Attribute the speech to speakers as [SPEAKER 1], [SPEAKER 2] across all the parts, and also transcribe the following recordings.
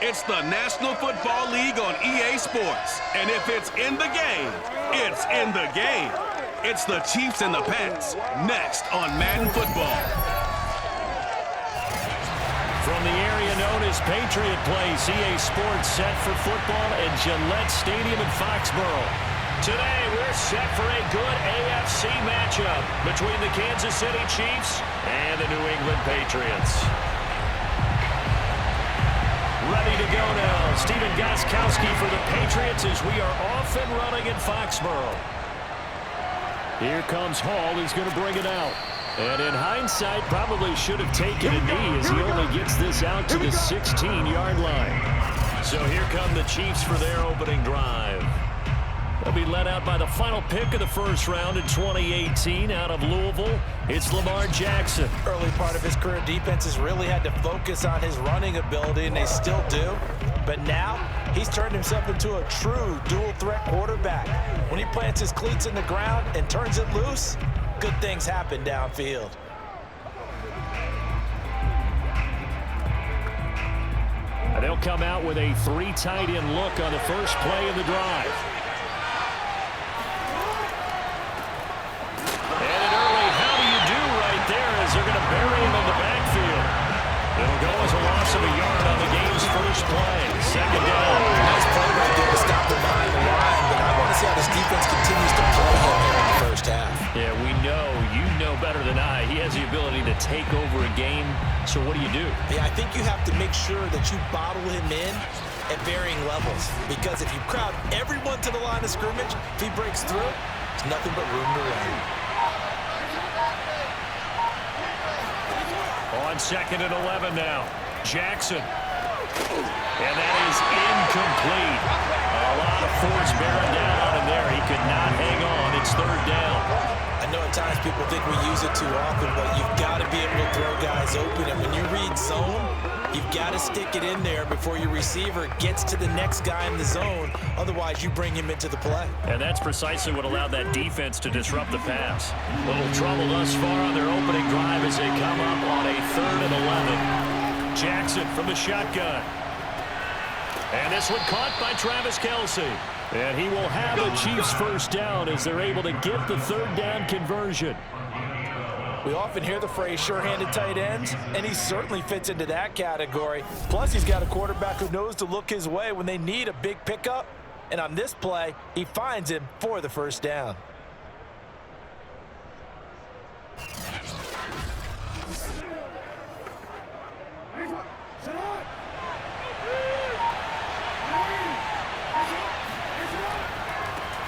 [SPEAKER 1] It's the National Football League on EA Sports. And if it's in the game, it's in the game. It's the Chiefs and the Pats, next on Madden Football.
[SPEAKER 2] From the area known as Patriot Place, EA Sports set for football at Gillette Stadium in Foxborough. Today, we're set for a good AFC matchup between the Kansas City Chiefs and the New England Patriots. Ready to go now. Stephen Gostkowski for the Patriots as we are off and running in Foxborough. Here comes Hall. He's going to bring it out. And in hindsight, probably should have taken a knee as he only gets this out to the 16-yard line. So here come the Chiefs for their opening drive. They'll be led out by the final pick of the first round in 2018 out of Louisville. It's Lamar Jackson.
[SPEAKER 3] Early part of his career, defenses really had to focus on his running ability, and they still do. But now, he's turned himself into a true dual-threat quarterback. When he plants his cleats in the ground and turns it loose, good things happen downfield.
[SPEAKER 2] And they'll come out with a 3 tight end look on the first play of the drive. They're going to bury him in the backfield. It'll go as a loss of a yard on the game's first play. Second down.
[SPEAKER 3] Nice play right there to stop him behind the line, but I want to see how this defense continues to play him here in the first half.
[SPEAKER 2] Yeah, we know, you know better than I. He has the ability to take over a game, so what do you do?
[SPEAKER 3] Yeah, I think you have to make sure that you bottle him in at varying levels, because if you crowd everyone to the line of scrimmage, if he breaks through, there's nothing but room to run.
[SPEAKER 2] On 2nd and 11 now. Jackson. And that is incomplete. A lot of force bearing down on him there. He could not hang on. It's 3rd down.
[SPEAKER 3] I know at times people think we use it too often, but you've got to be able to throw guys open. And when you read zone, you've got to stick it in there before your receiver gets to the next guy in the zone. Otherwise, you bring him into the play.
[SPEAKER 2] And that's precisely what allowed that defense to disrupt the pass. Little trouble thus far on their opening drive as they come up on a 3rd and 11. Jackson from the shotgun. And this one caught by Travis Kelce. And he will have the Chiefs first down as they're able to get the 3rd down conversion.
[SPEAKER 3] We often hear the phrase sure-handed tight ends, and he certainly fits into that category. Plus, he's got a quarterback who knows to look his way when they need a big pickup. And on this play, he finds him for the first down.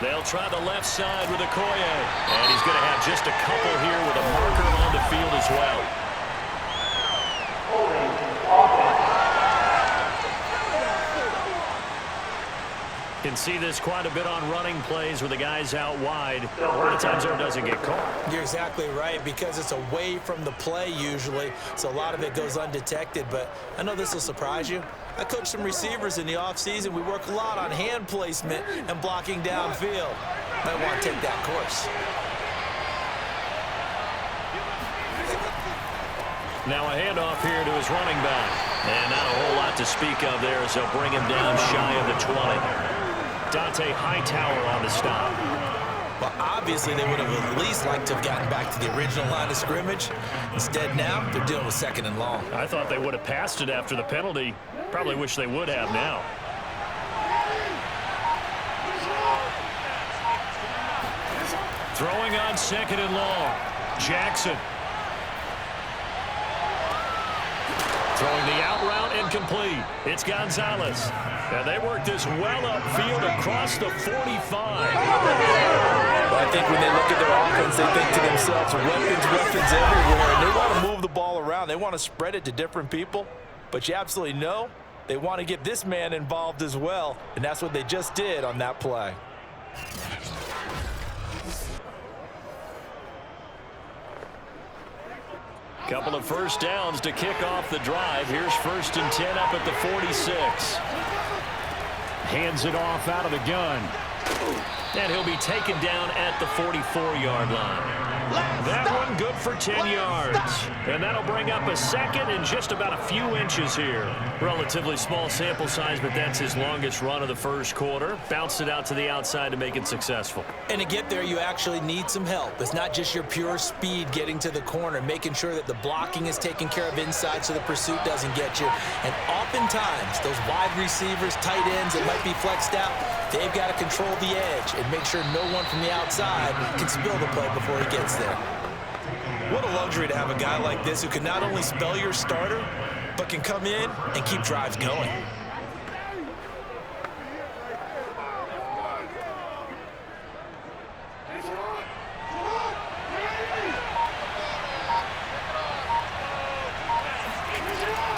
[SPEAKER 2] They'll try the left side with Okoye. And he's going to have just a couple here with a marker on the field as well. Can see this quite a bit on running plays where the guy's out wide. A lot of times there doesn't get caught.
[SPEAKER 3] You're exactly right, because it's away from the play usually, so a lot of it goes undetected. But I know this will surprise you. I coach some receivers in the offseason. We work a lot on hand placement and blocking downfield. Might want to take that course.
[SPEAKER 2] Now a handoff here to his running back. And not a whole lot to speak of there as they'll bring him down shy of the 20. Dante Hightower on the stop.
[SPEAKER 3] Well, obviously they would have at least liked to have gotten back to the original line of scrimmage. Instead now, they're dealing with 2nd and long.
[SPEAKER 2] I thought they would have passed it after the penalty. Probably wish they would have now. Throwing on 2nd and long. Jackson. Throwing the out route incomplete. It's Gonzalez. And they work this well upfield across the 45.
[SPEAKER 3] Well, I think when they look at their offense, they think to themselves, weapons everywhere. And they want to move the ball around. They want to spread it to different people. But you absolutely know they want to get this man involved as well. And that's what they just did on that play.
[SPEAKER 2] Couple of first downs to kick off the drive. Here's 1st and 10 up at the 46. Hands it off out of the gun. And he'll be taken down at the 44-yard line. That one good for 10 yards. And that'll bring up a second and just about a few inches here. Relatively small sample size, but that's his longest run of the first quarter. Bounced it out to the outside to make it successful.
[SPEAKER 3] And to get there, you actually need some help. It's not just your pure speed getting to the corner, making sure that the blocking is taken care of inside so the pursuit doesn't get you. And oftentimes, those wide receivers, tight ends that might be flexed out, they've got to control the edge and make sure no one from the outside can spill the play before he gets there. What a luxury to have a guy like this who can not only spell your starter, but can come in and keep drives going.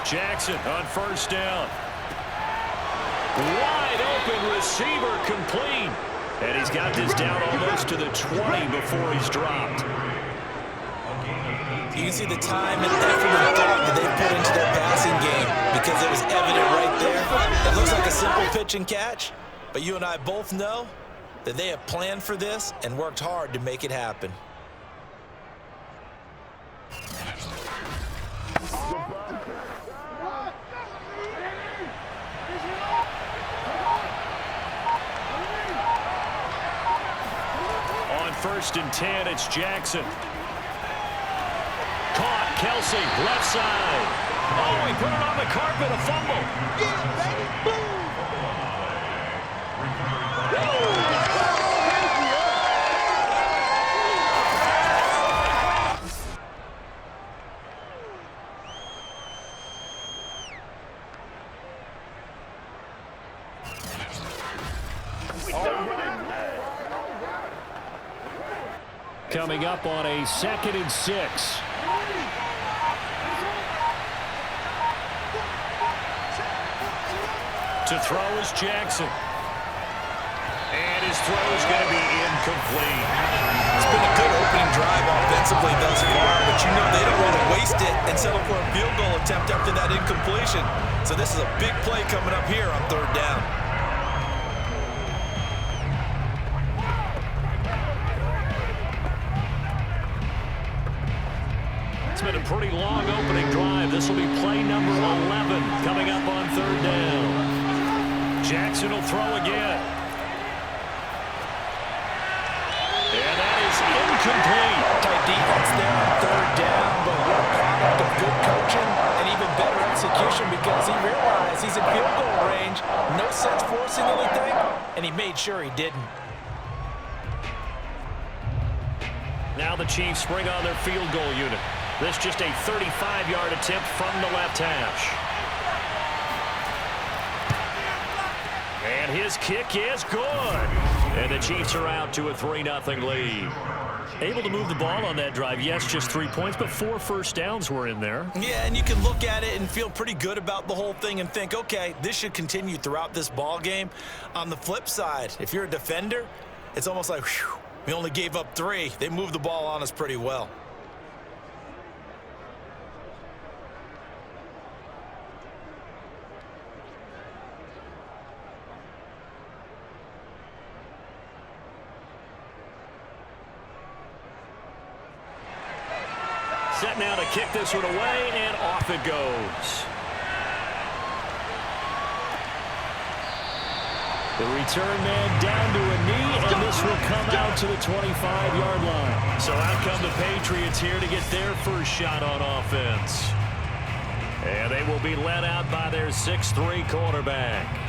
[SPEAKER 2] Jackson on first down. Wide open receiver complete. And he's got this down almost to the 20 before he's dropped.
[SPEAKER 3] You can see the time and effort and thought that they put into their passing game because it was evident right there. It looks like a simple pitch and catch, but you and I both know that they have planned for this and worked hard to make it happen.
[SPEAKER 2] First and 10, it's Jackson. Caught, Kelce, left side. Oh, he put it on the carpet, a fumble. Yeah, baby, boom. Coming up on a 2nd and 6. To throw is Jackson. And his throw is going to be incomplete.
[SPEAKER 3] It's been a good opening drive offensively thus far, but you know they don't want to waste it and settle for a field goal attempt after that incompletion. So this is a big play coming up here on 3rd down.
[SPEAKER 2] Been a pretty long opening drive. This will be play number 11 coming up on 3rd down. Jackson will throw again. And that is incomplete.
[SPEAKER 3] Tight defense there on 3rd down, but what a product of good coaching and even better execution because he realized he's in field goal range. No sense forcing anything, and he made sure he didn't.
[SPEAKER 2] Now the Chiefs bring on their field goal unit. This just a 35-yard attempt from the left hash. And his kick is good. And the Chiefs are out to a 3-0 lead. Able to move the ball on that drive. Yes, just 3 points, but 4 first downs were in there.
[SPEAKER 3] Yeah, and you can look at it and feel pretty good about the whole thing and think, okay, this should continue throughout this ball game. On the flip side, if you're a defender, it's almost like, whew, we only gave up 3. They moved the ball on us pretty well.
[SPEAKER 2] Set now to kick this one away, and off it goes. The return man down to a knee, and this will come out to the 25-yard line. So out come the Patriots here to get their first shot on offense. And they will be led out by their 6'3" quarterback.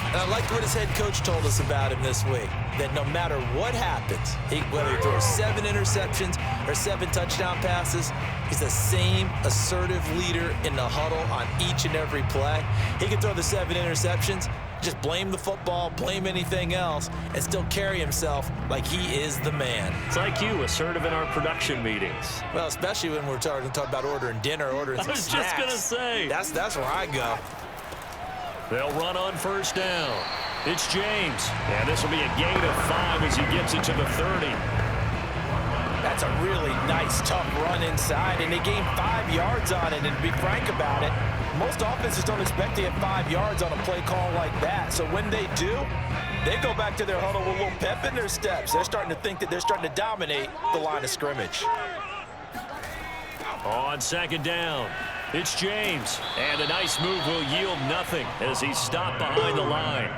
[SPEAKER 3] And I liked what his head coach told us about him this week, that no matter what happens, whether he throws 7 interceptions or 7 touchdown passes, he's the same assertive leader in the huddle on each and every play. He can throw the 7 interceptions, just blame the football, blame anything else, and still carry himself like he is the man.
[SPEAKER 2] It's like you, assertive in our production meetings.
[SPEAKER 3] Well, especially when we're talking about ordering dinner, ordering some snacks.
[SPEAKER 2] I was just going to say.
[SPEAKER 3] That's where I go.
[SPEAKER 2] They'll run on first down. It's James. And this will be a gain of 5 as he gets it to the 30.
[SPEAKER 3] That That's a really nice, tough run inside, and they gained 5 yards on it. And to be frank about it, most offenses don't expect to get 5 yards on a play call like that. So when they do, they go back to their huddle with a little pep in their steps. They're starting to think that they're starting to dominate the line of scrimmage.
[SPEAKER 2] On second down, it's James. And a nice move will yield nothing as he's stopped behind the line.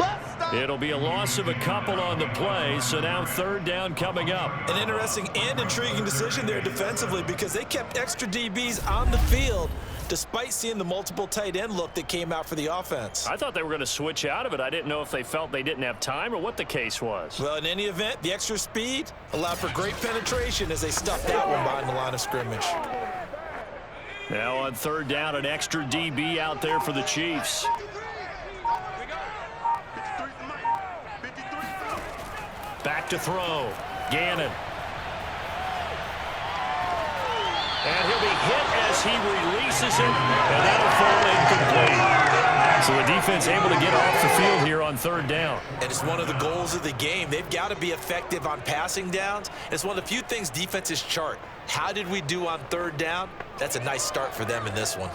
[SPEAKER 2] It'll be a loss of a couple on the play, so now third down coming up.
[SPEAKER 3] An interesting and intriguing decision there defensively because they kept extra DBs on the field despite seeing the multiple tight end look that came out for the offense.
[SPEAKER 2] I thought they were going to switch out of it. I didn't know if they felt they didn't have time or what the case was.
[SPEAKER 3] Well, in any event, the extra speed allowed for great penetration as they stuffed that one behind the line of scrimmage.
[SPEAKER 2] Now on third down, an extra DB out there for the Chiefs. Back to throw. Gannon. And he'll be hit as he releases it, and that'll fall incomplete. So the defense able to get off the field here on third down.
[SPEAKER 3] And it's one of the goals of the game. They've got to be effective on passing downs. It's one of the few things defenses chart. How did we do on third down? That's a nice start for them in this one.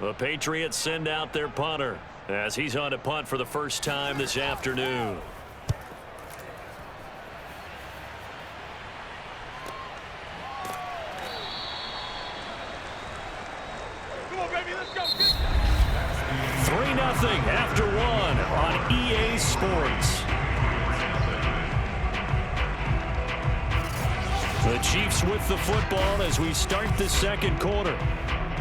[SPEAKER 2] The Patriots send out their punter as he's on to punt for the first time this afternoon.
[SPEAKER 4] Come on, baby, let's go.
[SPEAKER 2] 3-0 after one on EA Sports. The Chiefs with the football as we start the second quarter,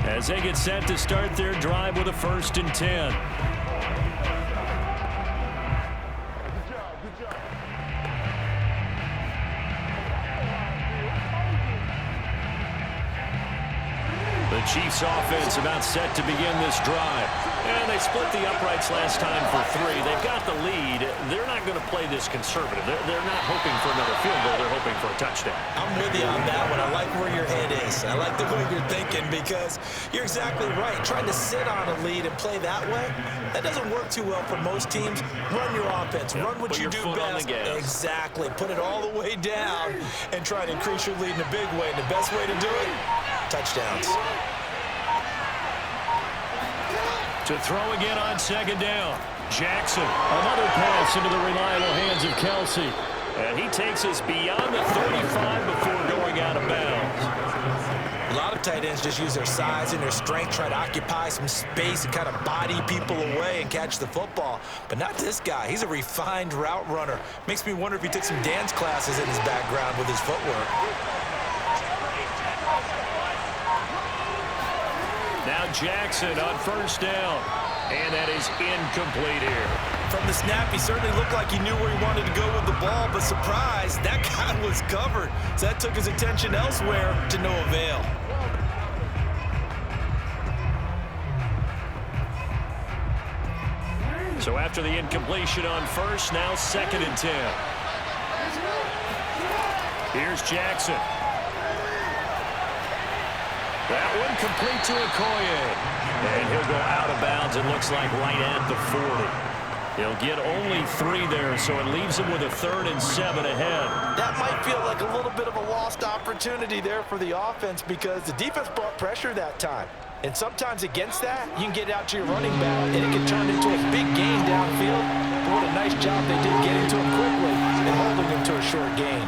[SPEAKER 2] as they get set to start their drive with a 1st and 10. The Chiefs offense about set to begin this drive. And they split the uprights last time for 3. They've got the lead. They're not going to play this conservative. They're not hoping for another field goal. They're hoping for a touchdown.
[SPEAKER 3] I'm with you on that one. I like where your head is. I like the way you're thinking because you're exactly right. Trying to sit on a lead and play that way, that doesn't work too well for most teams. Run your offense. Run what you do best. Exactly. Put it all the way down and try to increase your lead in a big way. And the best way to do it, touchdowns.
[SPEAKER 2] To throw again on second down. Jackson, another pass into the reliable hands of Kelce. And he takes us beyond the 35 before going out of bounds.
[SPEAKER 3] A lot of tight ends just use their size and their strength, try to occupy some space and kind of body people away and catch the football. But not this guy. He's a refined route runner. Makes me wonder if he took some dance classes in his background with his footwork.
[SPEAKER 2] Now Jackson on first down. And that is incomplete here.
[SPEAKER 3] From the snap, he certainly looked like he knew where he wanted to go with the ball, but surprise, that guy was covered. So that took his attention elsewhere to no avail.
[SPEAKER 2] So after the incompletion on first, now 2nd and 10. Here's Jackson. That one complete to Okoye. And he'll go out of bounds, it looks like, right at the 40. He'll get only 3 there, so it leaves him with a 3rd and 7 ahead.
[SPEAKER 3] That might feel like a little bit of a lost opportunity there for the offense because the defense brought pressure that time. And sometimes against that, you can get out to your running back, and it can turn into a big gain downfield. But what a nice job they did getting to him quickly and holding him to a short gain.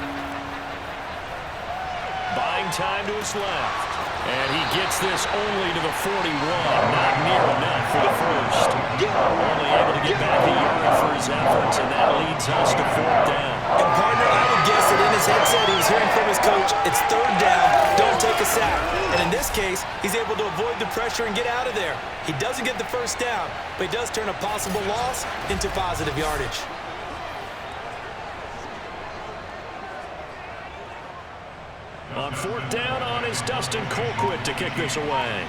[SPEAKER 2] Buying time to his left. And he gets this only to the 41. Not near enough for the first. Only able to get back a yard for his efforts, and that leads us to 4th down.
[SPEAKER 3] And partner, I would guess that in his headset he was hearing from his coach, it's 3rd down, don't take a sack. And in this case, he's able to avoid the pressure and get out of there. He doesn't get the first down, but he does turn a possible loss into positive yardage.
[SPEAKER 2] On 4th down on is Dustin Colquitt to kick this away.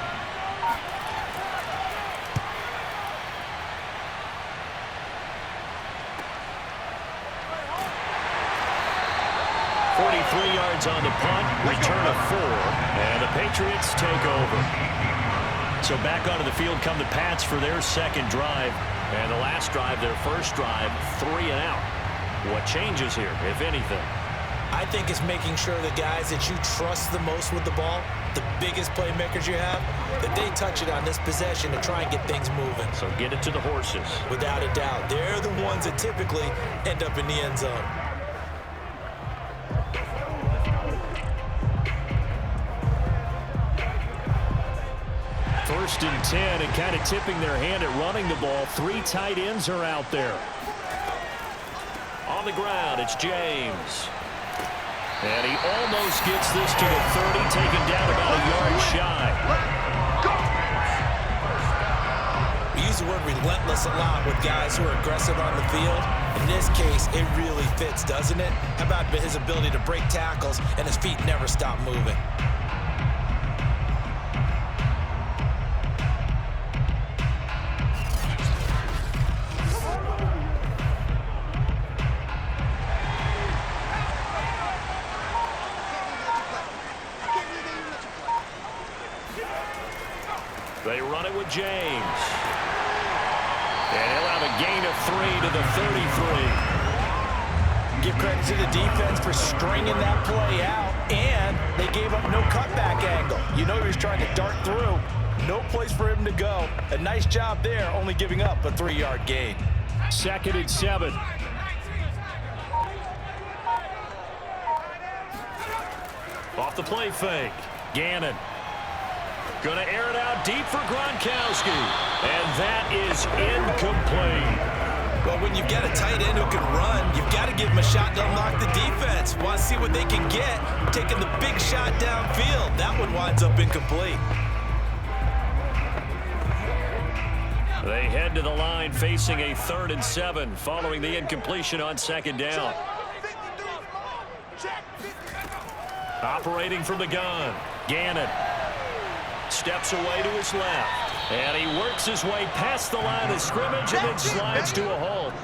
[SPEAKER 2] Yards on the punt, return of 4, and the Patriots take over. So back onto the field come the Pats for their second drive, and the last drive, their first drive, 3 and out. What changes here, if anything?
[SPEAKER 3] I think it's making sure the guys that you trust the most with the ball, the biggest playmakers you have, that they touch it on this possession to try and get things moving.
[SPEAKER 2] So get it to the horses.
[SPEAKER 3] Without a doubt. They're the ones that typically end up in the end zone.
[SPEAKER 2] First and 10, and kind of tipping their hand at running the ball. 3 tight ends are out there. On the ground, it's James. And he almost gets this to the 30, taken down about a yard shy.
[SPEAKER 3] We use the word relentless a lot with guys who are aggressive on the field. In this case, it really fits, doesn't it? How about his ability to break tackles and his feet never stop moving?
[SPEAKER 2] They run it with James. And he'll have a gain of 3 to the 33.
[SPEAKER 3] Give credit to the defense for stringing that play out, and they gave up no cutback angle. You know he was trying to dart through. No place for him to go. A nice job there, only giving up a 3-yard gain.
[SPEAKER 2] 2nd and 7. Off the play fake. Gannon. Going to air it out deep for Gronkowski. And that is incomplete.
[SPEAKER 3] Well, when you've got a tight end who can run, you've got to give him a shot to unlock the defense. Want to see what they can get. Taking the big shot downfield. That one winds up incomplete.
[SPEAKER 2] They head to the line facing a 3rd and 7 following the incompletion on 2nd down. Operating from the gun. Gannon. Steps away to his left. And he works his way past the line of scrimmage and then slides to a halt.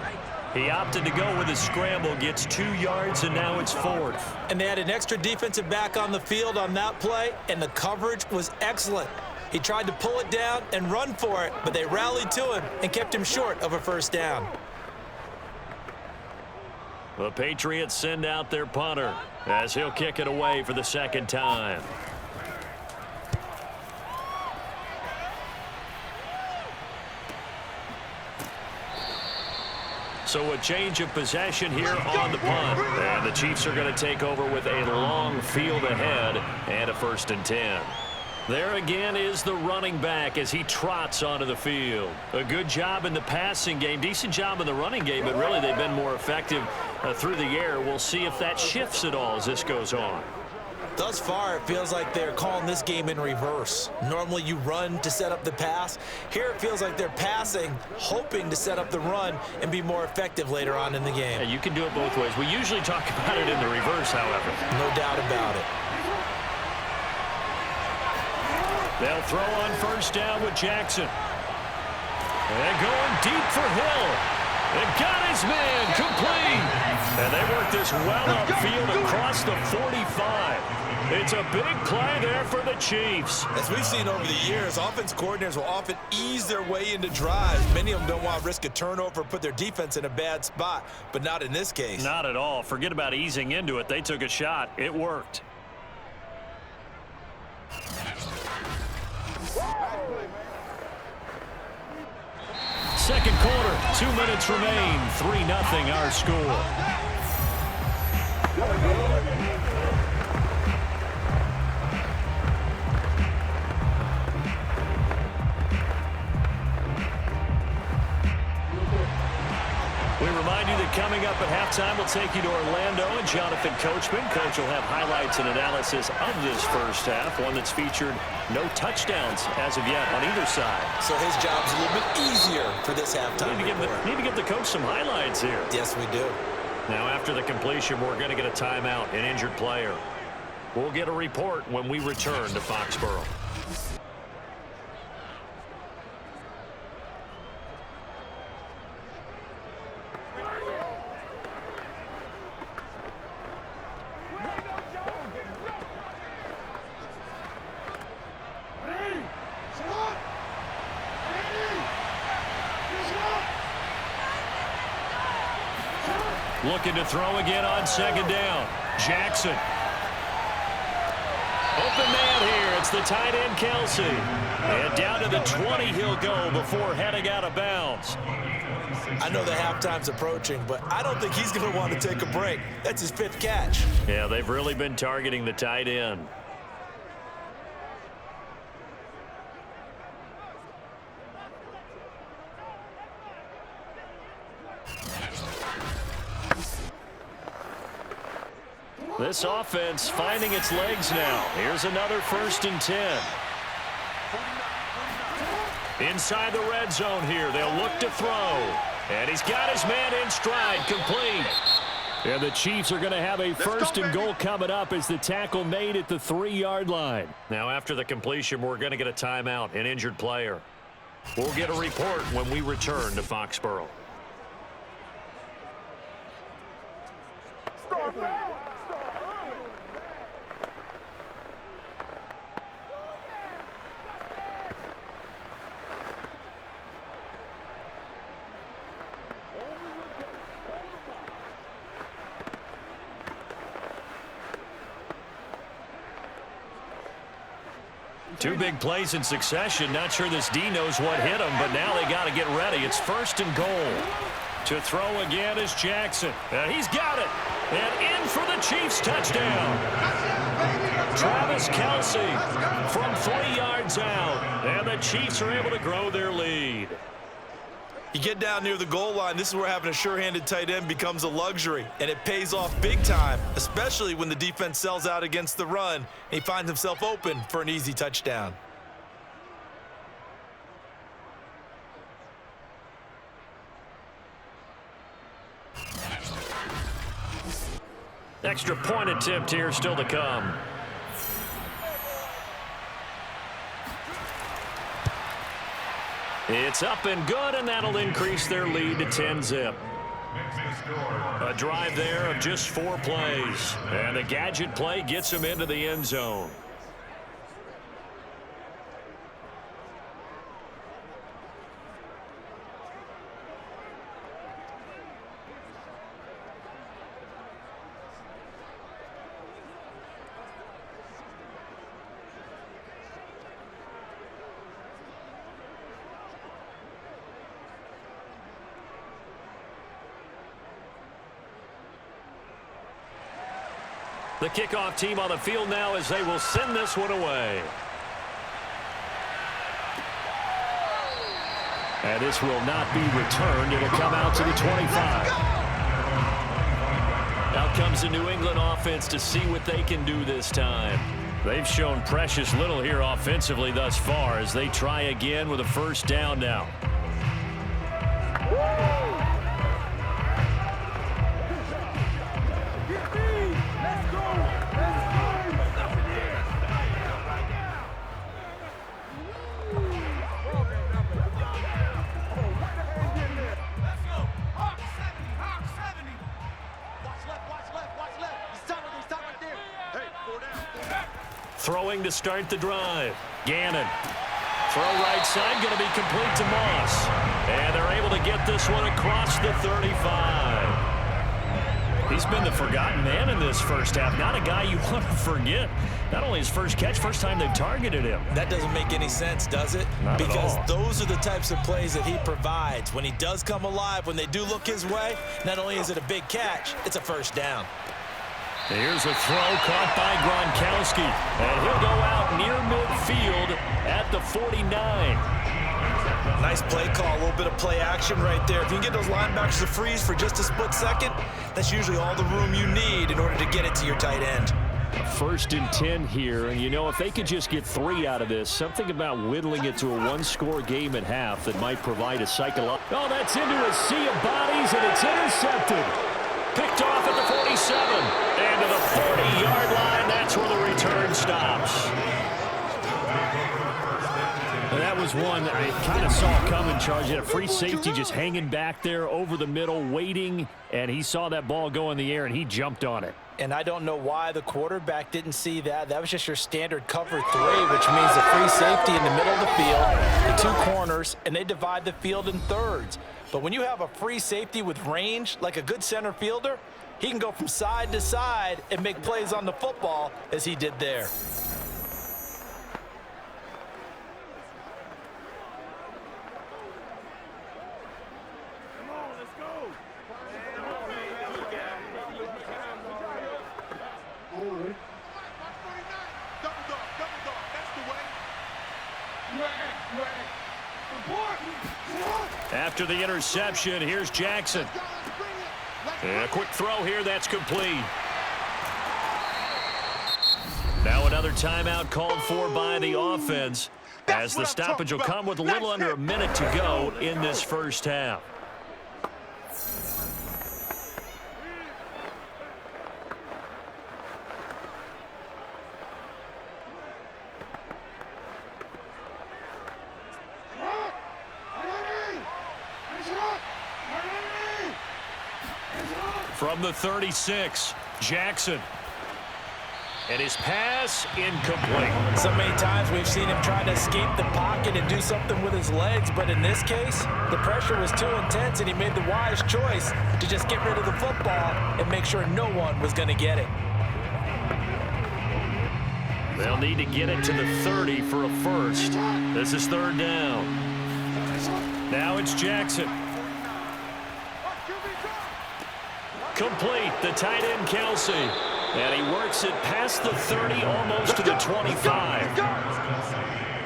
[SPEAKER 2] He opted to go with a scramble, gets 2 yards, and now it's 4th.
[SPEAKER 3] And they had an extra defensive back on the field on that play, and the coverage was excellent. He tried to pull it down and run for it, but they rallied to him and kept him short of a 1st down.
[SPEAKER 2] The Patriots send out their punter as he'll kick it away for the 2nd time. So a change of possession here on the punt. And the Chiefs are going to take over with a long field ahead and a 1st and 10. There again is the running back as he trots onto the field. A good job in the passing game, decent job in the running game, but really they've been more effective through the air. We'll see if that shifts at all as this goes on.
[SPEAKER 3] Thus far, it feels like they're calling this game in reverse. Normally you run to set up the pass. Here it feels like they're passing, hoping to set up the run and be more effective later on in the game.
[SPEAKER 2] Yeah, you can do it both ways. We usually talk about it in the reverse, however.
[SPEAKER 3] No doubt about it.
[SPEAKER 2] They'll throw on 1st down with Jackson. And going deep for Hill. And got his man complete. And they work this well upfield across the 45. It's a big play there for the Chiefs.
[SPEAKER 3] As we've seen over the years, offense coordinators will often ease their way into drives. Many of them don't want to risk a turnover or put their defense in a bad spot, but not in this case.
[SPEAKER 2] Not at all. Forget about easing into it. They took a shot. It worked. Second quarter, 2 minutes remain. 3-0 our score. We remind you that coming up at halftime, we'll take you to Orlando and Jonathan Coachman. Coach will have highlights and analysis of this first half, one that's featured no touchdowns as of yet on either side.
[SPEAKER 3] So his job's a little bit easier for this halftime.
[SPEAKER 2] Need to give the coach some highlights here.
[SPEAKER 3] Yes, we do.
[SPEAKER 2] Now, after the completion, we're going to get a timeout, an injured player. We'll get a report when we return to Foxborough. Looking to throw again on second down. Jackson. Open man here. It's the tight end, Kelce. And down to the 20 he'll go before heading out of bounds.
[SPEAKER 3] I know the halftime's approaching, but I don't think he's going to want to take a break. That's his 5th catch.
[SPEAKER 2] Yeah, they've really been targeting the tight end. This offense finding its legs now. Here's another 1st and 10. Inside the red zone here. They'll look to throw. And he's got his man in stride, complete. And the Chiefs are going to have a 1st and goal coming up as the tackle made at the 3-yard line. Now after the completion, we're going to get a timeout, an injured player. We'll get a report when we return to Foxborough. Two big plays in succession. Not sure this D knows what hit him, but now they got to get ready. It's 1st and goal. To throw again is Jackson. And he's got it. And in for the Chiefs touchdown. Travis Kelce from 3 yards out. And the Chiefs are able to grow their lead.
[SPEAKER 3] You get down near the goal line, this is where having a sure-handed tight end becomes a luxury, and it pays off big time, especially when the defense sells out against the run, and he finds himself open for an easy touchdown.
[SPEAKER 2] Extra point attempt here still to come. It's up and good, and that'll increase their lead to 10-zip. A drive there of just 4 plays. And the gadget play gets him into the end zone. The kickoff team on the field now as they will send this one away. And this will not be returned. It'll come out to the 25. Out comes the New England offense to see what they can do this time. They've shown precious little here offensively thus far as they try again with a 1st down now. Throwing to start the drive. Gannon. Throw right side, going to be complete to Moss. And they're able to get this one across the 35. He's been the forgotten man in this first half. Not a guy you want to forget. Not only his first catch, first time they've targeted him.
[SPEAKER 3] That doesn't make any sense, does it?
[SPEAKER 2] Not
[SPEAKER 3] because
[SPEAKER 2] at all.
[SPEAKER 3] Those are the types of plays that he provides. When he does come alive, when they do look his way, not only is it a big catch, it's a 1st down.
[SPEAKER 2] Here's a throw caught by Gronkowski. And he'll go out near midfield at the 49.
[SPEAKER 3] Nice play call, a little bit of play action right there. If you can get those linebackers to freeze for just a split second, that's usually all the room you need in order to get it to your tight end.
[SPEAKER 2] 1st and 10 here, and you know, if they could just get 3 out of this, something about whittling it to a 1-score game at half that might provide a psychological. Oh, that's into a sea of bodies, and it's intercepted. Picked off at the 47. And to the 40-yard line, that's where the return stops. And that was one I kind of saw coming, Charge. Had a free safety just hanging back there over the middle, waiting, and he saw that ball go in the air, and he jumped on it.
[SPEAKER 3] And I don't know why the quarterback didn't see that. That was just your standard cover 3, which means a free safety in the middle of the field, the 2 corners, and they divide the field in thirds. But when you have a free safety with range, like a good center fielder, he can go from side to side and make plays on the football as he did there.
[SPEAKER 2] After the interception, here's Jackson. And a quick throw here, that's complete. Now another timeout called for by the offense, as the stoppage will come with a little under a minute to go in this first half. From the 36, Jackson. And his pass incomplete.
[SPEAKER 3] So many times we've seen him try to escape the pocket and do something with his legs, but in this case, the pressure was too intense and he made the wise choice to just get rid of the football and make sure no one was going to get it.
[SPEAKER 2] They'll need to get it to the 30 for a first. This is 3rd down. Now it's Jackson. Complete, the tight end Kelce. And he works it past the 30, almost to the 25.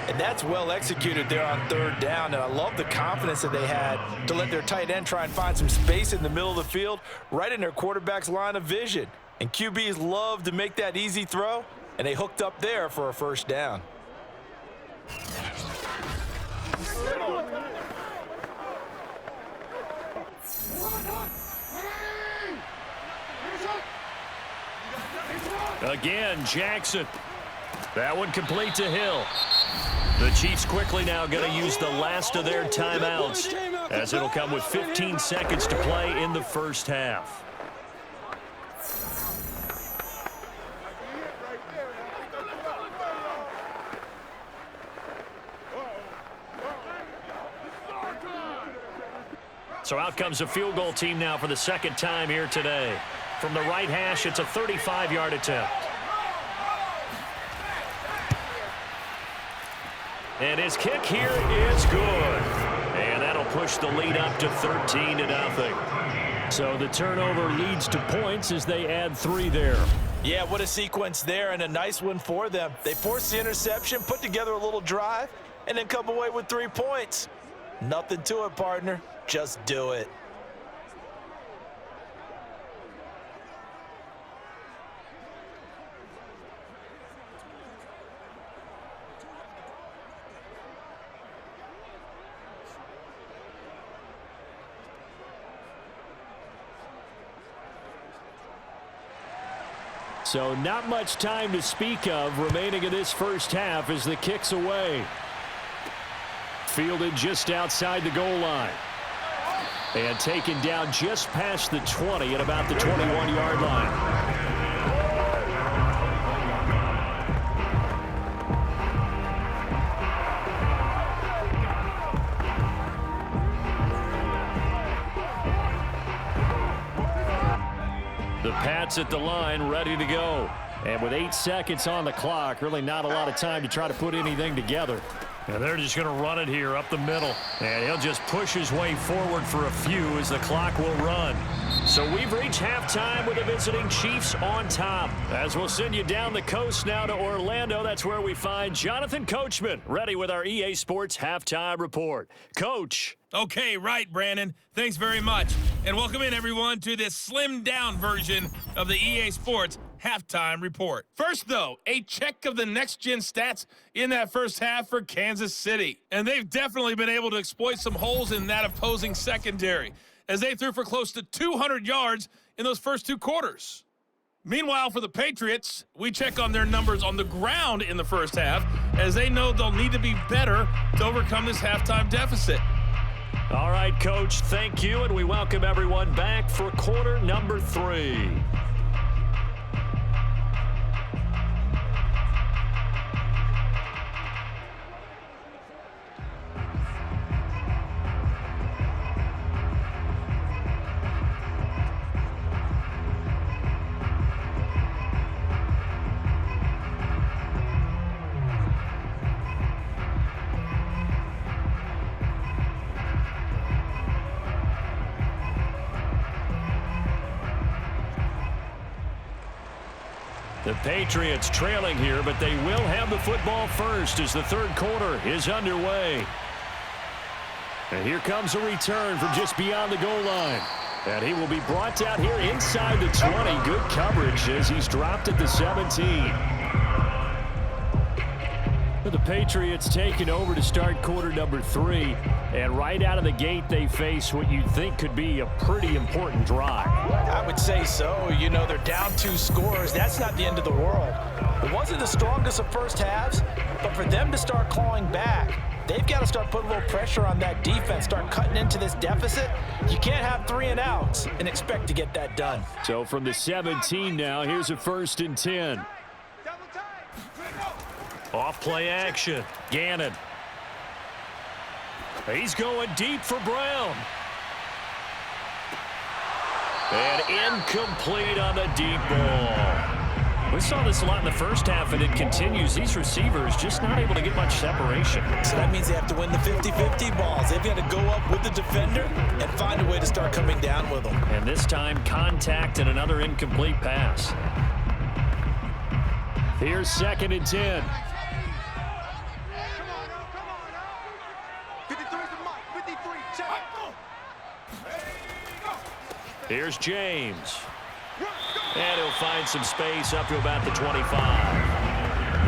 [SPEAKER 3] And that's well executed there on 3rd down. And I love the confidence that they had to let their tight end try and find some space in the middle of the field, right in their quarterback's line of vision. And QBs love to make that easy throw, and they hooked up there for a first down.
[SPEAKER 2] Again, Jackson. That one complete to Hill. The Chiefs quickly now going to use the last of their timeouts, as it'll come with 15 seconds to play in the first half. So out comes the field goal team now for the 2nd time here today. From the right hash, it's a 35-yard attempt. And his kick here is good. And that'll push the lead up to 13-0. So the turnover leads to points as they add 3 there.
[SPEAKER 3] Yeah, what a sequence there, and a nice one for them. They forced the interception, put together a little drive, and then come away with 3 points. Nothing to it, partner. Just do it.
[SPEAKER 2] So not much time to speak of remaining in this first half as the kick's away. Fielded just outside the goal line. And taken down just past the 20 at about the 21-yard line. The Pats at the line, ready to go. And with 8 seconds on the clock, really not a lot of time to try to put anything together. And they're just going to run it here up the middle. And he'll just push his way forward for a few as the clock will run. So we've reached halftime with the visiting Chiefs on top. As we'll send you down the coast now to Orlando, that's where we find Jonathan Coachman, ready with our EA Sports Halftime Report. Coach.
[SPEAKER 5] Okay, right, Brandon. Thanks very much. And welcome in, everyone, to this slimmed-down version of the EA Sports Halftime Report. First, though, a check of the next-gen stats in that first half for Kansas City. And they've definitely been able to exploit some holes in that opposing secondary, as they threw for close to 200 yards in those first 2 quarters. Meanwhile, for the Patriots, we check on their numbers on the ground in the first half, as they know they'll need to be better to overcome this halftime deficit.
[SPEAKER 2] All right, Coach, thank you, and we welcome everyone back for quarter number 3. The Patriots trailing here, but they will have the football first as the third quarter is underway. And here comes a return from just beyond the goal line. And he will be brought down here inside the 20. Good coverage as he's dropped at the 17. The Patriots taking over to start quarter number 3. And right out of the gate, they face what you'd think could be a pretty important drive.
[SPEAKER 3] I would say so. You know, they're down 2 scores. That's not the end of the world. It wasn't the strongest of first halves, but for them to start clawing back, they've got to start putting a little pressure on that defense, start cutting into this deficit. You can't have 3 and outs and expect to get that done.
[SPEAKER 2] So from the 17 now, here's a 1st and 10. Off play action. Gannon. He's going deep for Brown. And incomplete on the deep ball. We saw this a lot in the first half, and it continues. These receivers just not able to get much separation.
[SPEAKER 3] So that means they have to win the 50-50 balls. They've got to go up with the defender and find a way to start coming down with them.
[SPEAKER 2] And this time, contact and another incomplete pass. Here's 2nd and 10. Here's James. And he'll find some space up to about the 25.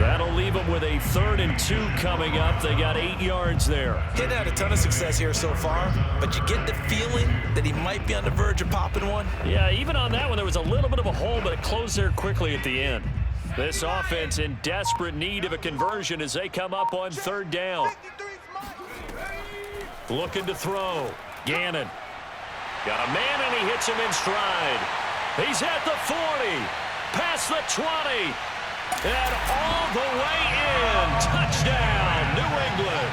[SPEAKER 2] That'll leave them with a 3rd and 2 coming up. They got 8 yards there.
[SPEAKER 3] He's had a ton of success here so far, but you get the feeling that he might be on the verge of popping one.
[SPEAKER 2] Yeah, even on that one, there was a little bit of a hole, but it closed there quickly at the end. This offense in desperate need of a conversion as they come up on 3rd down. Looking to throw. Gannon. Got a man, and he hits him in stride. He's at the 40, past the 20, and all the way in. Touchdown, New England.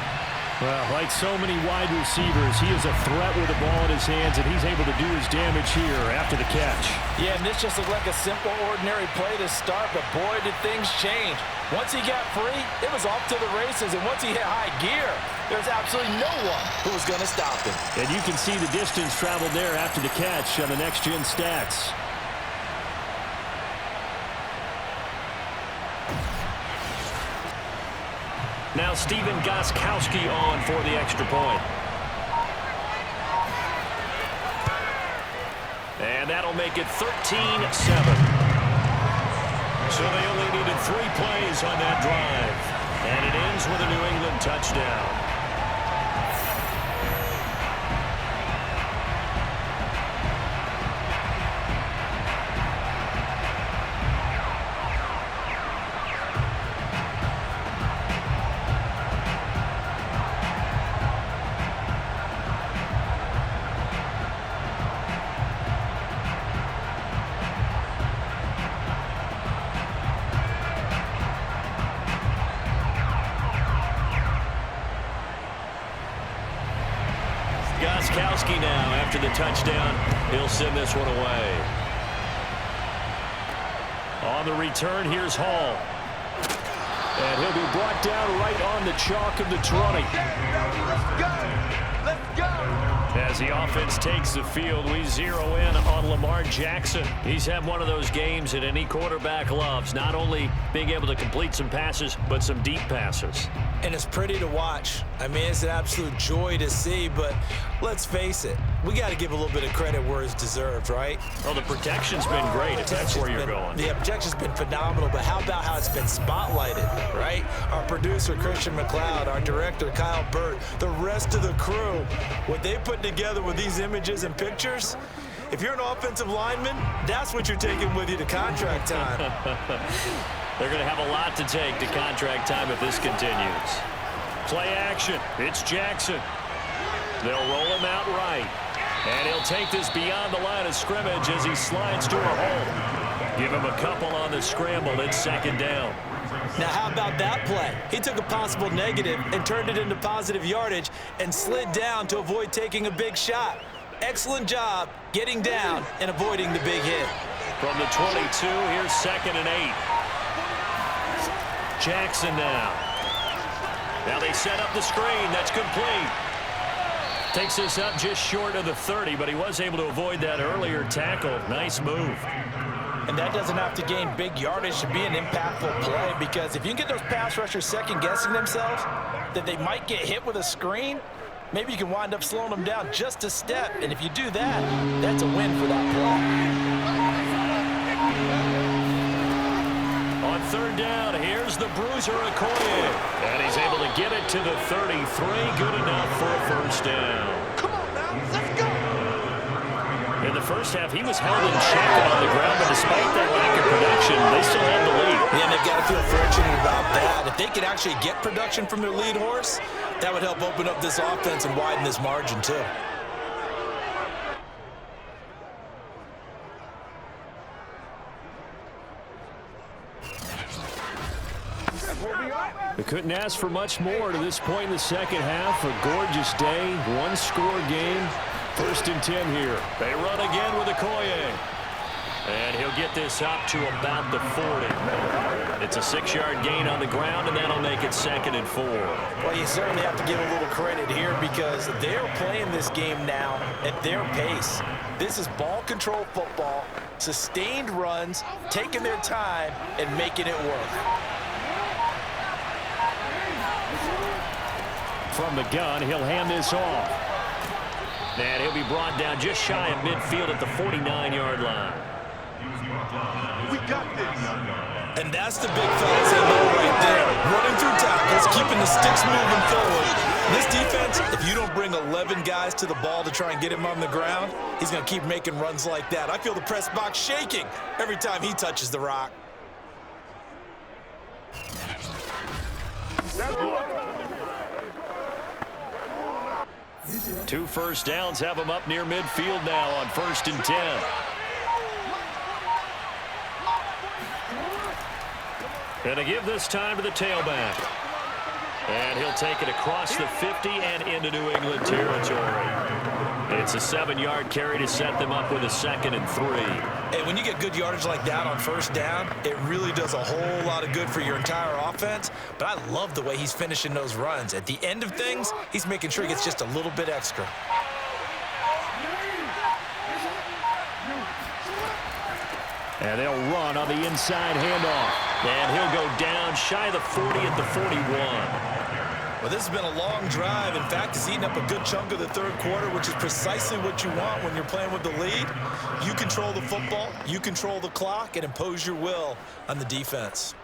[SPEAKER 2] Well, like so many wide receivers, he is a threat with the ball in his hands, and he's able to do his damage here after the catch.
[SPEAKER 3] Yeah, and this just looked like a simple, ordinary play to start, but boy, did things change. Once he got free, it was off to the races, and once he hit high gear, there's absolutely no one who was going to stop him.
[SPEAKER 2] And you can see the distance traveled there after the catch on the next-gen stats. Now Stephen Gostkowski on for the extra point. And that'll make it 13-7. So they only needed 3 plays on that drive. And it ends with a New England touchdown. Gostkowski now, after the touchdown, he'll send this one away. On the return, here's Hall. And he'll be brought down right on the chalk of the 20.
[SPEAKER 4] Let's go!
[SPEAKER 2] As the offense takes the field, we zero in on Lamar Jackson. He's had one of those games that any quarterback loves, not only being able to complete some passes, but some deep passes.
[SPEAKER 3] And it's pretty to watch. I mean, it's an absolute joy to see, but let's face it, we got to give a little bit of credit where it's deserved, right?
[SPEAKER 2] Oh, the protection's been great, if that's where you're going.
[SPEAKER 3] The protection's been phenomenal, but how about how it's been spotlighted, right? Our producer, Christian McLeod, our director, Kyle Burt, the rest of the crew, what they put together with these images and pictures, if you're an offensive lineman, that's what you're taking with you to contract time.
[SPEAKER 2] They're going to have a lot to take to contract time if this continues. Play action. It's Jackson. They'll roll him out right. And he'll take this beyond the line of scrimmage as he slides to a hole. Give him a couple on the scramble. It's 2nd down.
[SPEAKER 3] Now, how about that play? He took a possible negative and turned it into positive yardage and slid down to avoid taking a big shot. Excellent job getting down and avoiding the big hit.
[SPEAKER 2] From the 22, here's 2nd and 8. Jackson now. Now they set up the screen. That's complete. Takes this up just short of the 30, but he was able to avoid that earlier tackle. Nice move.
[SPEAKER 3] And that doesn't have to gain big yardage to be an impactful play, because if you can get those pass rushers second-guessing themselves that they might get hit with a screen, maybe you can wind up slowing them down just a step. And if you do that, that's a win for that play.
[SPEAKER 2] On third down, here's the bruiser, Okoye. And he's able to get it to the 33. Good enough for a first down.
[SPEAKER 4] Come on now, let's go.
[SPEAKER 2] In the first half, he was held in check and on the ground, but despite that lack of production, they still had the lead.
[SPEAKER 3] Yeah, and they've got to feel fortunate about that. If they could actually get production from their lead horse, that would help open up this offense and widen this margin too.
[SPEAKER 2] They couldn't ask for much more to this point in the second half. A gorgeous day, one-score game. 1st and 10 here. They run again with Okoye. And he'll get this up to about the 40. It's a 6-yard gain on the ground, and that'll make it 2nd and 4.
[SPEAKER 3] Well, you certainly have to give a little credit here, because they're playing this game now at their pace. This is ball control football, sustained runs, taking their time, and making it work.
[SPEAKER 2] From the gun, he'll hand this off. And he'll be brought down just shy of midfield at the 49-yard line.
[SPEAKER 4] We got this.
[SPEAKER 3] And that's the big fellas they know right there. Running through tackles, keeping the sticks moving forward. This defense, if you don't bring 11 guys to the ball to try and get him on the ground, he's going to keep making runs like that. I feel the press box shaking every time he touches the rock.
[SPEAKER 2] Two first downs have him up near midfield now on 1st and 10. And to give this time to the tailback. And he'll take it across the 50 and into New England territory. It's a 7-yard carry to set them up with a 2nd and 3.
[SPEAKER 3] Hey, when you get good yardage like that on first down, it really does a whole lot of good for your entire offense. But I love the way he's finishing those runs. At the end of things, he's making sure he gets just a little bit extra.
[SPEAKER 2] And they'll run on the inside handoff. And he'll go down shy of the 40 at the 41.
[SPEAKER 3] Well, this has been a long drive. In fact, it's eaten up a good chunk of the third quarter, which is precisely what you want when you're playing with the lead. You control the football, you control the clock, and impose your will on the defense.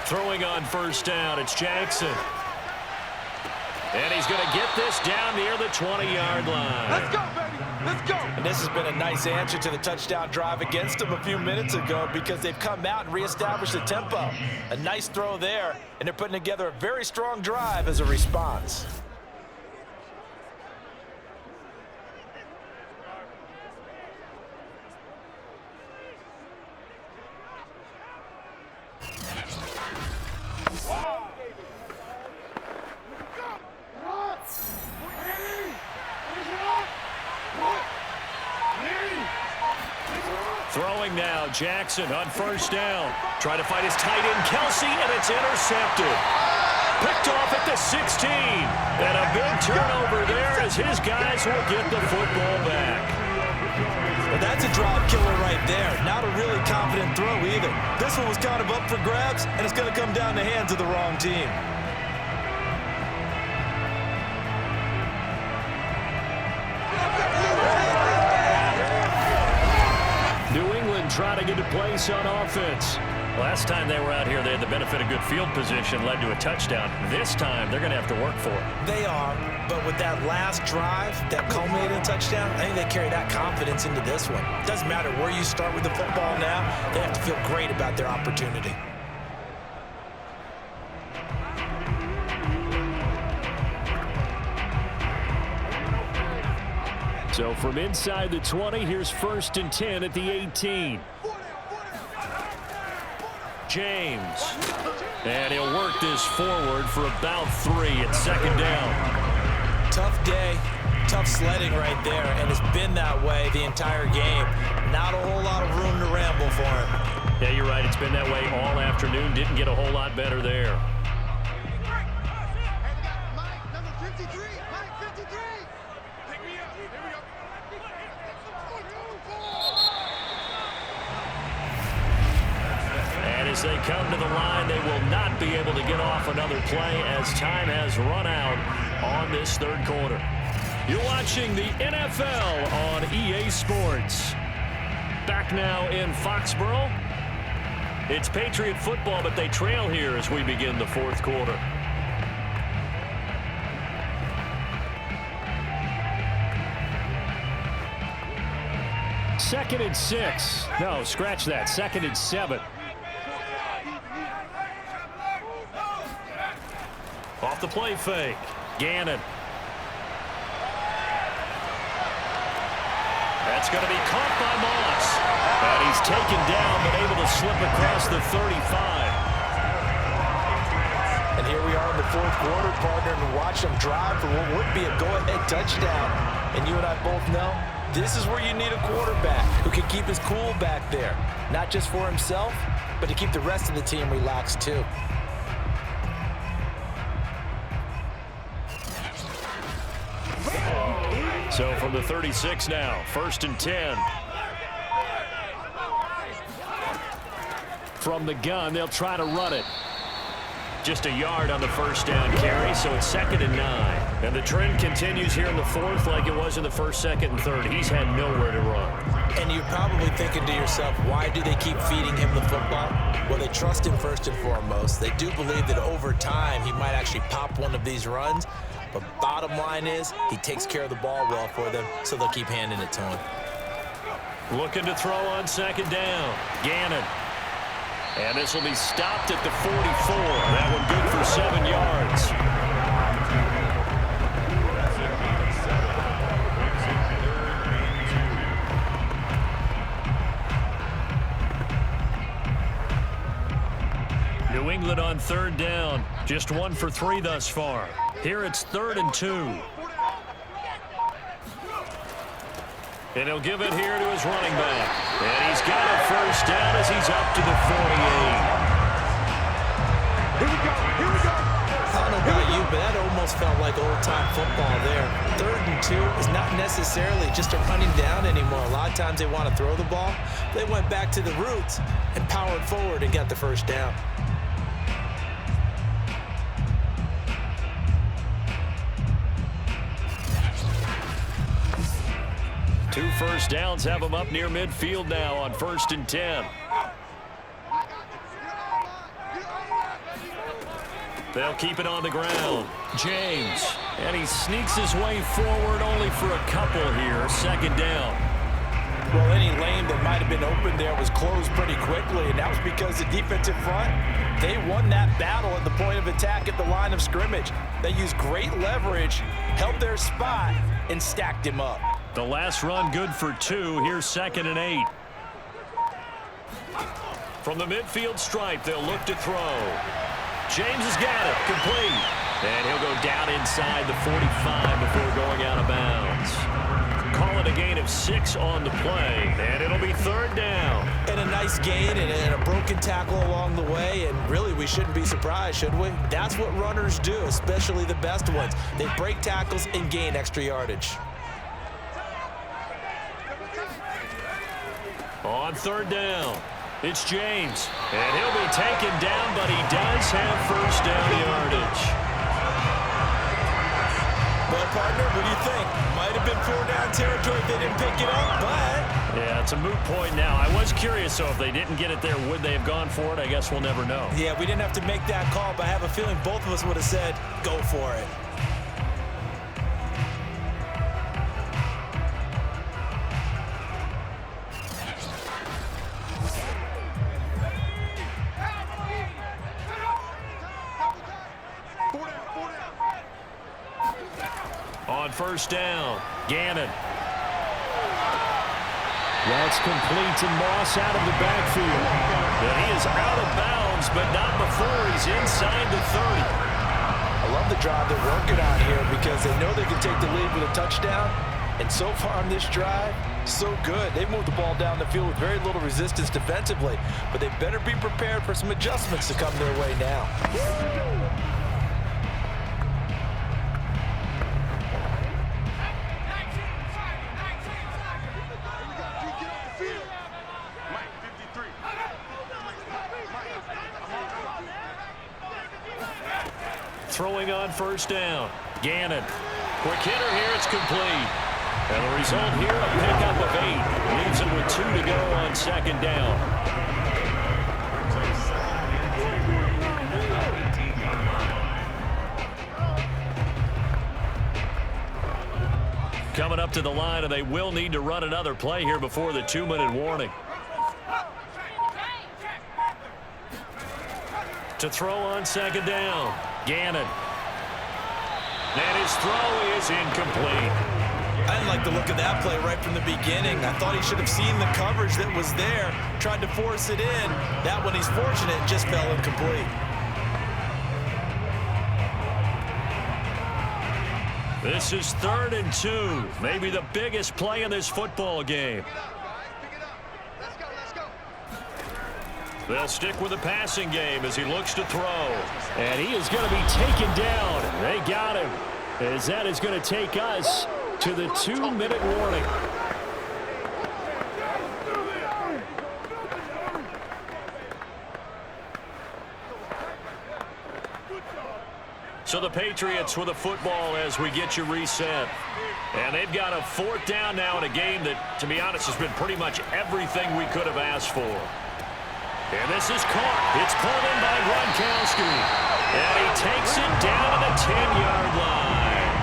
[SPEAKER 2] Throwing on first down, it's Jackson. And he's going to get this down near the 20-yard line.
[SPEAKER 4] Let's go, baby. Let's go.
[SPEAKER 3] And this has been a nice answer to the touchdown drive against them a few minutes ago, because they've come out and reestablished the tempo. A nice throw there, and they're putting together a very strong drive as a response.
[SPEAKER 2] Throwing now, Jackson on first down. Trying to find his tight end, Kelce, and it's intercepted. Picked off at the 16. And a big turnover there as his guys will get the football back.
[SPEAKER 3] Well, that's a drop killer right there. Not a really confident throw either. This one was kind of up for grabs, and it's going to come down the hands of the wrong team.
[SPEAKER 2] Trying to get a place on offense. Last time they were out here, they had the benefit of good field position, led to a touchdown. This time, they're going to have to work for it.
[SPEAKER 3] They are, but with that last drive that culminated in a touchdown, I think they carry that confidence into this one. Doesn't matter where you start with the football now, they have to feel great about their opportunity.
[SPEAKER 2] So from inside the 20, here's 1st and 10 at the 18. James. And he'll work this forward for about 3 at 2nd down.
[SPEAKER 3] Tough day, tough sledding right there, and it's been that way the entire game. Not a whole lot of room to ramble for him.
[SPEAKER 2] Yeah, you're right. It's been that way all afternoon. Didn't get a whole lot better there.
[SPEAKER 4] Number 53.
[SPEAKER 2] As they come to the line, they will not be able to get off another play as time has run out on this third quarter. You're watching the NFL on EA Sports. Back now in Foxborough. It's Patriot football, but they trail here as we begin the fourth quarter. Second and 6. No, scratch that. Second and 7. Off the play fake. Gannon. That's going to be caught by Moss. And he's taken down, but able to slip across the 35.
[SPEAKER 3] And here we are in the fourth quarter, partner, and watch them drive for what would be a go-ahead touchdown. And you and I both know this is where you need a quarterback who can keep his cool back there. Not just for himself, but to keep the rest of the team relaxed too.
[SPEAKER 2] So from the 36 now, 1st and 10. From the gun, they'll try to run it. Just a yard on the first down carry, so it's 2nd and 9. And the trend continues here in the fourth like it was in the first, second, and third. He's had nowhere to run.
[SPEAKER 3] And you're probably thinking to yourself, why do they keep feeding him the football? Well, they trust him first and foremost. They do believe that over time he might actually pop one of these runs. But bottom line is, he takes care of the ball well for them, so they'll keep handing it to him.
[SPEAKER 2] Looking to throw on 2nd down. Gannon. And this will be stopped at the 44. That one good for 7 yards. New England on 3rd down. Just 1 for 3 thus far. Here it's 3rd and 2. And he'll give it here to his running back. And he's got a first down as he's up to the 48.
[SPEAKER 4] Here we go. Here we go.
[SPEAKER 3] I don't know about you, but that almost felt like old-time football there. 3rd and 2 is not necessarily just a running down anymore. A lot of times they want to throw the ball. They went back to the roots and powered forward and got the first down.
[SPEAKER 2] Two first downs have them up near midfield now on 1st and 10. They'll keep it on the ground. James. And he sneaks his way forward only for a couple here. 2nd down.
[SPEAKER 3] Well, any lane that might have been open there was closed pretty quickly, and that was because the defensive front, they won that battle at the point of attack at the line of scrimmage. They used great leverage, held their spot, and stacked him up.
[SPEAKER 2] The last run good for 2. Here's 2nd and 8. From the midfield stripe, they'll look to throw. James has got it. Complete. And he'll go down inside the 45 before going out of bounds. Call it a gain of 6 on the play. And it'll be 3rd down.
[SPEAKER 3] And a nice gain and a broken tackle along the way. And really, we shouldn't be surprised, should we? That's what runners do, especially the best ones. They break tackles and gain extra yardage.
[SPEAKER 2] On 3rd down, it's James. And he'll be taken down, but he does have first down yardage.
[SPEAKER 3] Well, partner, what do you think? Might have been 4-down territory if they didn't pick it up, but...
[SPEAKER 2] Yeah, it's a moot point now. I was curious, so if they didn't get it there, would they have gone for it? I guess we'll never know.
[SPEAKER 3] Yeah, we didn't have to make that call, but I have a feeling both of us would have said, go for it.
[SPEAKER 2] On 1st down, Gannon. That's complete to Moss out of the backfield. And he is out of bounds, but not before he's inside the 30.
[SPEAKER 3] I love the drive they're working on here because they know they can take the lead with a touchdown. And so far on this drive, so good. They moved the ball down the field with very little resistance defensively, but they better be prepared for some adjustments to come their way now.
[SPEAKER 2] throwing on first down. Gannon. Quick hitter here. It's complete. And the result here, a pickup of 8. Leaves it with 2 to go on second down. Coming up to the line, and they will need to run another play here before the 2-minute warning. To throw on second down. Gannon. And his throw is incomplete.
[SPEAKER 3] I didn't like the look of that play right from the beginning. I thought he should have seen the coverage that was there, tried to force it in. That one, he's fortunate, just fell incomplete.
[SPEAKER 2] This is 3rd and 2. Maybe the biggest play in this football game. They'll stick with the passing game as he looks to throw.
[SPEAKER 6] And he is going to be taken down. They got him. As that is going to take us to the 2-minute warning.
[SPEAKER 2] So the Patriots with a football as we get you reset. And they've got a 4th down now in a game that, to be honest, has been pretty much everything we could have asked for. And this is caught. It's pulled in by Gronkowski. And he takes it down to the 10-yard line.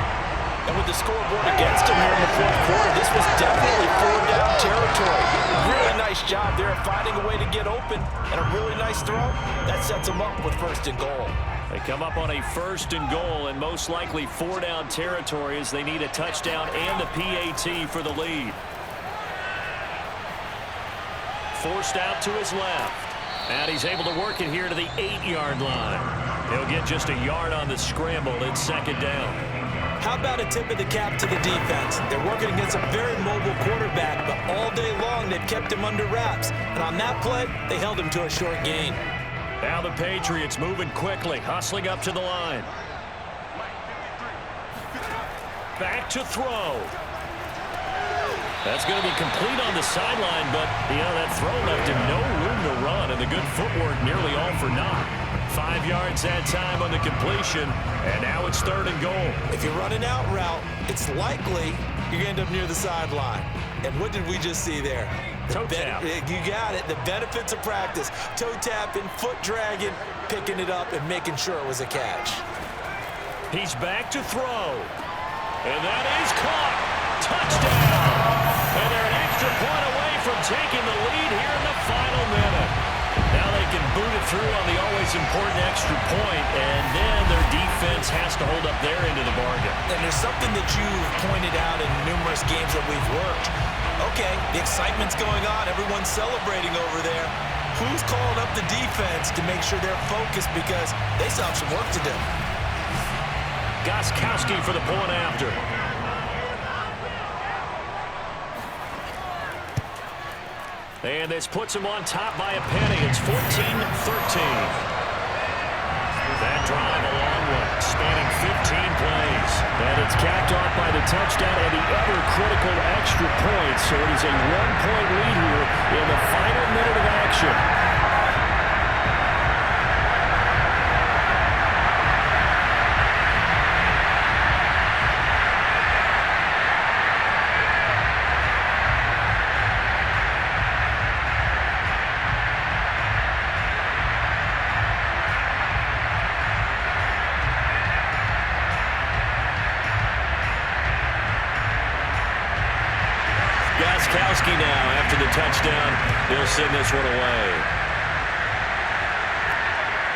[SPEAKER 3] And with the scoreboard against him here in the 4th quarter, this was definitely 4th down territory. Really nice job there finding a way to get open, and a really nice throw. That sets him up with 1st and goal.
[SPEAKER 2] They come up on a 1st and goal, and most likely 4-down territory as they need a touchdown and the PAT for the lead. Forced out to his left. And he's able to work it here to the 8-yard line. He'll get just a yard on the scramble. It's 2nd down.
[SPEAKER 3] How about a tip of the cap to the defense? They're working against a very mobile quarterback, but all day long they've kept him under wraps. And on that play, they held him to a short gain.
[SPEAKER 2] Now the Patriots moving quickly, hustling up to the line. Back to throw. That's going to be complete on the sideline, but, that throw left him no room to run, and the good footwork nearly all for naught. 5 yards that time on the completion, and now it's 3rd and goal.
[SPEAKER 3] If you run an out route, it's likely you're going to end up near the sideline. And what did we just see there?
[SPEAKER 2] Toe tap.
[SPEAKER 3] You got it. The benefits of practice. Toe tapping, foot dragging, picking it up, and making sure it was a catch.
[SPEAKER 2] He's back to throw. And that is caught. Touchdown. And they're an extra point away from taking the lead here in the final minute. Now they can boot it through on the always important extra point, and then their defense has to hold up their end of the bargain.
[SPEAKER 3] And there's something that you've pointed out in numerous games that we've worked. Okay, the excitement's going on. Everyone's celebrating over there. Who's calling up the defense to make sure they're focused because they still have some work to do?
[SPEAKER 2] Gronkowski for the point after. And this puts him on top by a penny. It's 14-13. That drive, a long one, spanning 15 plays.
[SPEAKER 6] And it's capped off by the touchdown and the ever-critical extra point. So it is a 1-point lead here in the final minute of action.
[SPEAKER 2] Gronkowski now, after the touchdown, he'll send this one away.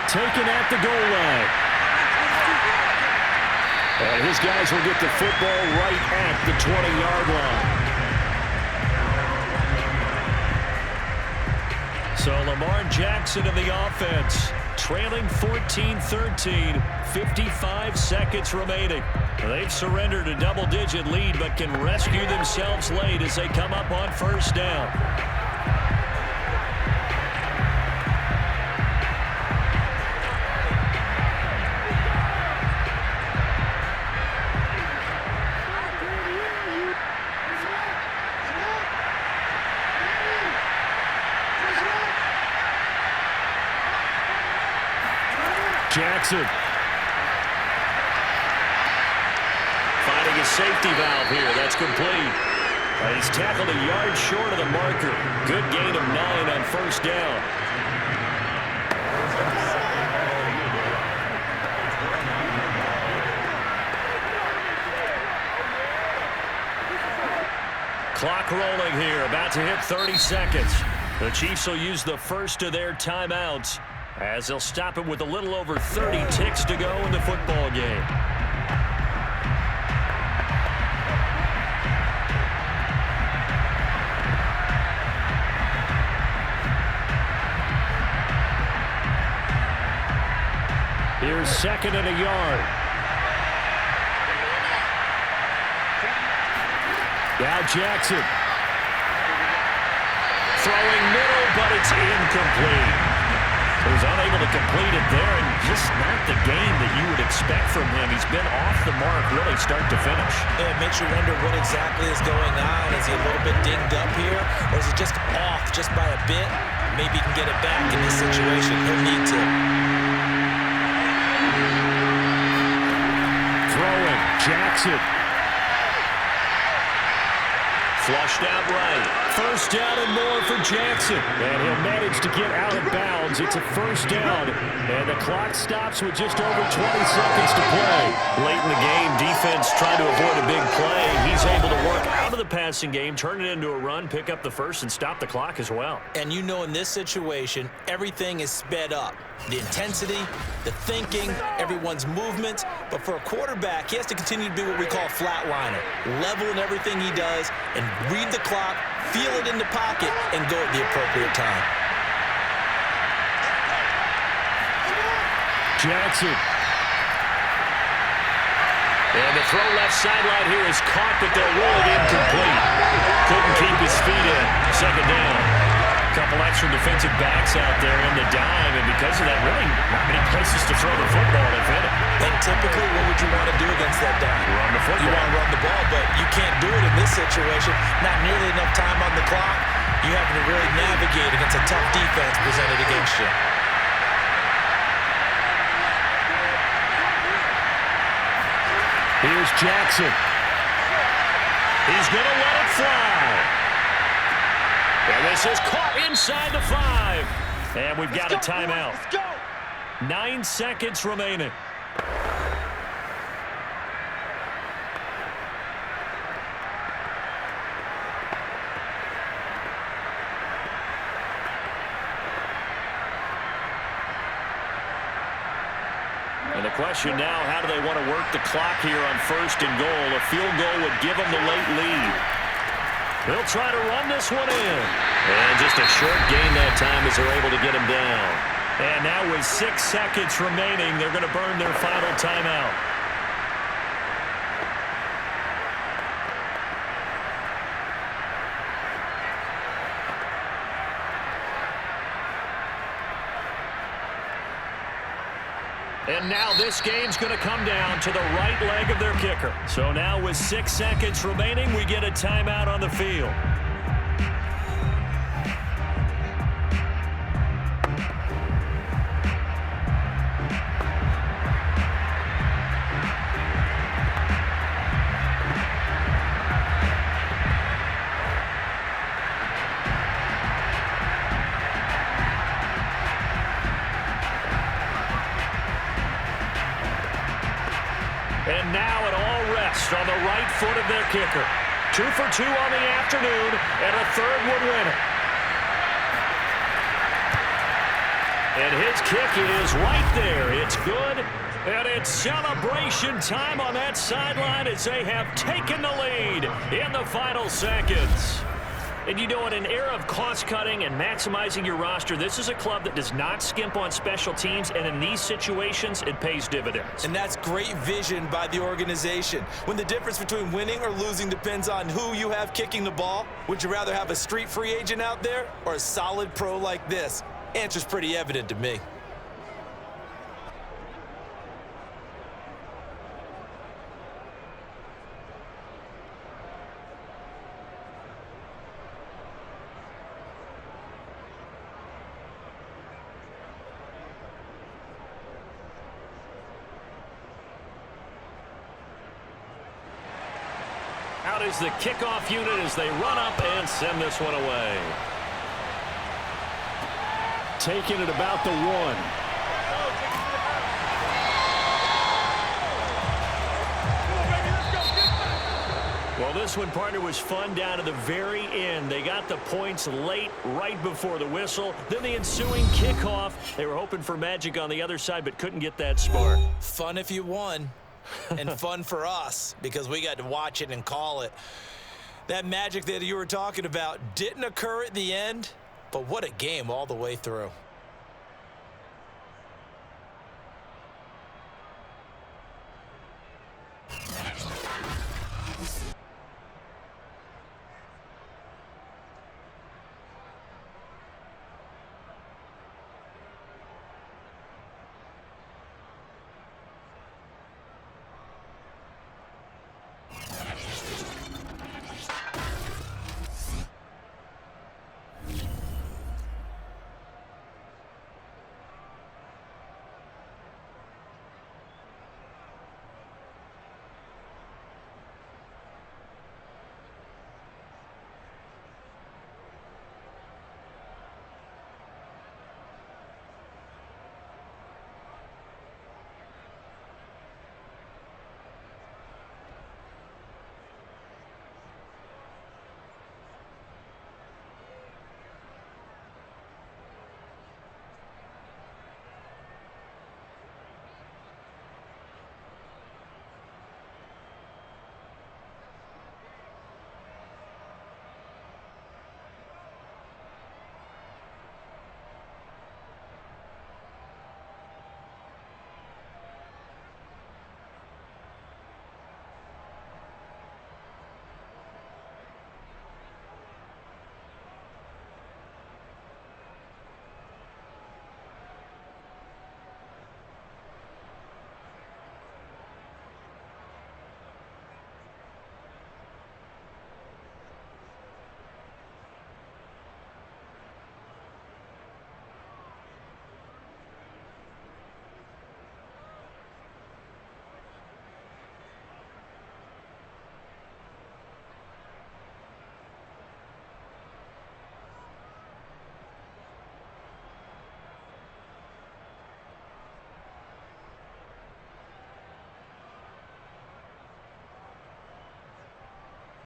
[SPEAKER 6] Taken at the goal line. And his guys will get the football right at the 20-yard line.
[SPEAKER 2] So Lamar Jackson of the offense, trailing 14-13, 55 seconds remaining. They've surrendered a double-digit lead, but can rescue themselves late as they come up on first down.
[SPEAKER 6] Jackson.
[SPEAKER 2] a safety valve here. That's complete. He's tackled a yard short of the marker. Good gain of 9 on first down. Clock rolling here, about to hit 30 seconds. The Chiefs will use the first of their timeouts as they'll stop it with a little over 30 ticks to go in the football game. Here's second and a yard. Now Jackson. Throwing middle, but it's incomplete. He was unable to complete it there, and just not the game that you would expect from him. He's been off the mark really start to finish.
[SPEAKER 3] Yeah, it makes you wonder what exactly is going on. Is he a little bit dinged up here, or is he just off just by a bit? Maybe he can get it back in this situation. He'll need to.
[SPEAKER 2] Throwing, Jackson. Flushed out right. First down and more for Jackson. And he'll manage to get out of bounds. It's a first down. And the clock stops with just over 20 seconds to play. Late in the game, defense trying to avoid a big play. He's able to work out of the passing game, turn it into a run, pick up the first, and stop the clock as well.
[SPEAKER 3] And you know in this situation, everything is sped up. The intensity, the thinking, everyone's movement. But for a quarterback, he has to continue to be what we call a flatliner. Level in everything he does and read the clock, feel it in the pocket, and go at the appropriate time.
[SPEAKER 2] Jackson. And the throw left sideline here is caught, but they'll roll it incomplete. Couldn't keep his feet in. Second down. Couple extra defensive backs out there in the dime, and because of that, really not many places to throw the football if any.
[SPEAKER 3] And typically, what would you want to do against that dime?
[SPEAKER 2] Run the football.
[SPEAKER 3] You want to run the ball, but you can't do it in this situation. Not nearly enough time on the clock. You having to really navigate against a tough defense presented against you.
[SPEAKER 2] Here's Jackson. He's going to let it fly. And this is caught inside the 5. And we've got a timeout. 9 seconds remaining. And the question now, how do they want to work the clock here on first and goal? A field goal would give them the late lead. They'll try to run this one in. And just a short gain that time as they're able to get him down. And now with 6 seconds remaining, they're going to burn their final timeout. And now this game's going to come down to the right leg of their kicker. So now with 6 seconds remaining, we get a timeout on the field. And now it all rests on the right foot of their kicker. 2 for 2 on the afternoon, and a third would win it. And his kick is right there. It's good, and it's celebration time on that sideline as they have taken the lead in the final seconds. And you know, in an era of cost-cutting and maximizing your roster, this is a club that does not skimp on special teams, and in these situations, it pays dividends.
[SPEAKER 3] And that's great vision by the organization. When the difference between winning or losing depends on who you have kicking the ball, would you rather have a street free agent out there or a solid pro like this? Answer's pretty evident to me.
[SPEAKER 2] is the kickoff unit as they run up and send this one away.
[SPEAKER 6] Taking it about the 1.
[SPEAKER 2] Well, this one, partner, was fun down to the very end. They got the points late, right before the whistle. Then the ensuing kickoff. They were hoping for magic on the other side, but couldn't get that spark.
[SPEAKER 3] Fun if you won, and fun for us because we got to watch it and call it. That magic that you were talking about didn't occur at the end, but what a game all the way through.